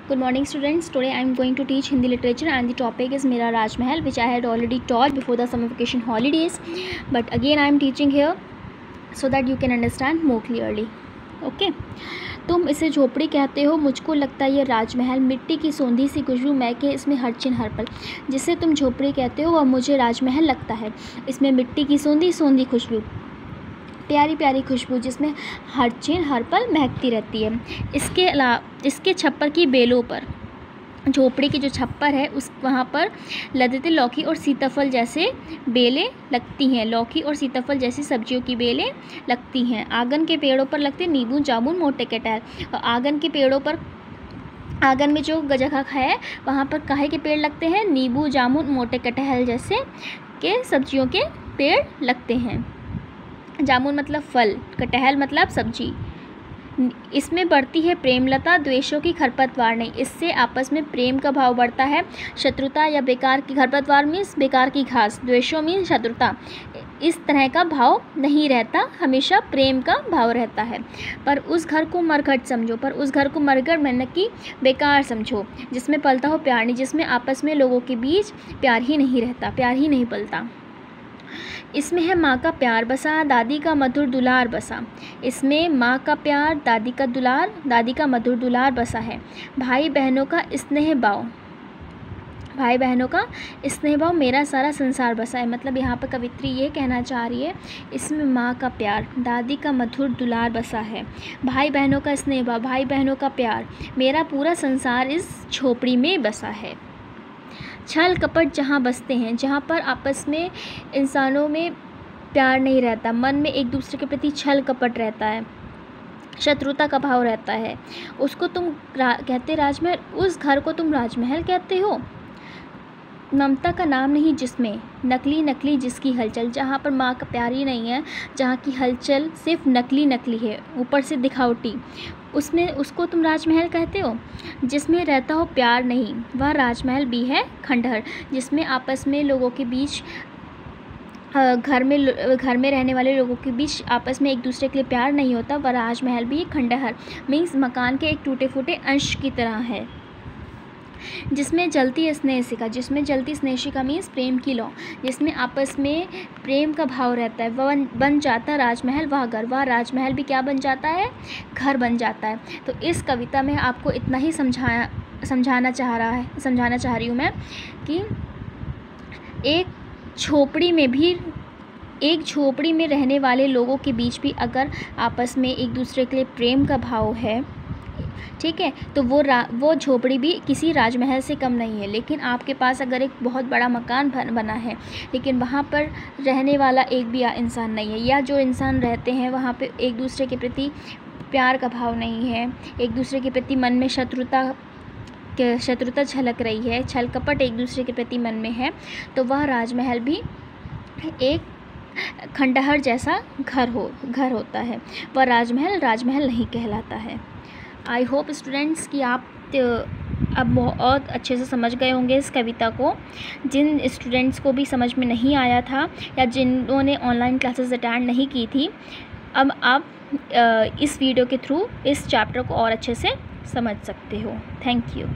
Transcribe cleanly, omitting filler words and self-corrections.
Good morning students. Today I am going to teach Hindi literature and the topic is Mera Rajmahal, which I had already taught before the summer vacation holidays, but again I am teaching here so that you can understand more clearly. Okay. तुम इसे झोपड़ी कहते हो, मुझको लगता है ये राजमहल, मिट्टी की सौंधी सी खुशबू महके इसमें हर छिन हर पल। जिसे तुम झोपड़ी कहते हो वह मुझे राजमहल लगता है, इसमें मिट्टी की सौंधी सौंधी खुशबू, प्यारी प्यारी खुशबू जिसमें हर छिन हर पल महकती रहती है। इसके छप्पर की बेलों पर, झोपड़ी की जो छप्पर है उस वहाँ पर लद्दते लौकी और सीताफल जैसे बेलें लगती हैं, लौकी और सीताफल जैसी सब्जियों की बेलें लगती हैं। आंगन के पेड़ों पर लगते नींबू जामुन मोटे कटहल, और आंगन के पेड़ों पर, आंगन में जो जगह है वहाँ पर काहे के पेड़ लगते हैं, नींबू जामुन मोटे कटहल जैसे के सब्जियों के पेड़ लगते हैं। जामुन मतलब फल, कटहल मतलब सब्जी। इसमें बढ़ती है प्रेमलता, द्वेषों की खरपतवार नहीं, इससे आपस में प्रेम का भाव बढ़ता है। शत्रुता या बेकार की, खरपतवार मीन्स बेकार की घास, द्वेषों मीन्स शत्रुता, इस तरह का भाव नहीं रहता, हमेशा प्रेम का भाव रहता है। पर उस घर को मरघट समझो, पर उस घर को मरघट मैंने कि बेकार समझो, जिसमें पलता हो प्यार नहीं, जिसमें आपस में लोगों के बीच प्यार ही नहीं रहता, प्यार ही नहीं पलता। इसमें है माँ का प्यार बसा, दादी का मधुर दुलार बसा, इसमें माँ का प्यार, दादी का दुलार, दादी का मधुर दुलार बसा है। भाई बहनों का स्नेह भाव, भाई बहनों का स्नेह भाव, मेरा सारा संसार बसा है। मतलब यहाँ पर कवित्री ये कहना चाह रही है, इसमें माँ का प्यार, दादी का मधुर दुलार बसा है, भाई बहनों का स्नेह भाव, भाई बहनों का प्यार, मेरा पूरा संसार इस झोपड़ी में बसा है। छल कपट जहाँ बसते हैं, जहाँ पर आपस में इंसानों में प्यार नहीं रहता, मन में एक दूसरे के प्रति छल कपट रहता है, शत्रुता का भाव रहता है, उसको तुम कहते राजमहल, उस घर को तुम राजमहल कहते हो। ममता का नाम नहीं जिसमें, नकली नकली जिसकी हलचल, जहाँ पर माँ का प्यार ही नहीं है, जहाँ की हलचल सिर्फ नकली नकली है, ऊपर से दिखावटी, उसमें उसको तुम राजमहल कहते हो। जिसमें रहता हो प्यार नहीं, वह राजमहल भी है खंडहर, जिसमें आपस में लोगों के बीच, घर में रहने वाले लोगों के बीच आपस में एक दूसरे के लिए प्यार नहीं होता, वह राजमहल भी खंडहर मीन्स मकान के एक टूटे फूटे अंश की तरह है। जिसमें जलती स्नेहशिका, जिसमें जलती स्नेहशिका मीन्स प्रेम की लौ, जिसमें आपस में प्रेम का भाव रहता है, वह बन जाता राजमहल वह घर, वह राजमहल भी क्या बन जाता है, घर बन जाता है। तो इस कविता में आपको इतना ही समझाना चाह रही हूँ मैं कि एक झोपड़ी में रहने वाले लोगों के बीच भी अगर आपस में एक दूसरे के लिए प्रेम का भाव है, ठीक है, तो वो झोपड़ी भी किसी राजमहल से कम नहीं है। लेकिन आपके पास अगर एक बहुत बड़ा मकान बना है, लेकिन वहाँ पर रहने वाला एक भी इंसान नहीं है, या जो इंसान रहते हैं वहाँ पे एक दूसरे के प्रति प्यार का भाव नहीं है, एक दूसरे के प्रति मन में शत्रुता झलक रही है, छल कपट एक दूसरे के प्रति मन में है, तो वह राजमहल भी एक खंडहर जैसा घर होता है, वह राजमहल नहीं कहलाता है। आई होप स्टूडेंट्स कि आप अब बहुत अच्छे से समझ गए होंगे इस कविता को। जिन स्टूडेंट्स को भी समझ में नहीं आया था या जिन्होंने ऑनलाइन क्लासेस अटेंड नहीं की थी, अब आप इस वीडियो के थ्रू इस चैप्टर को और अच्छे से समझ सकते हो। Thank you.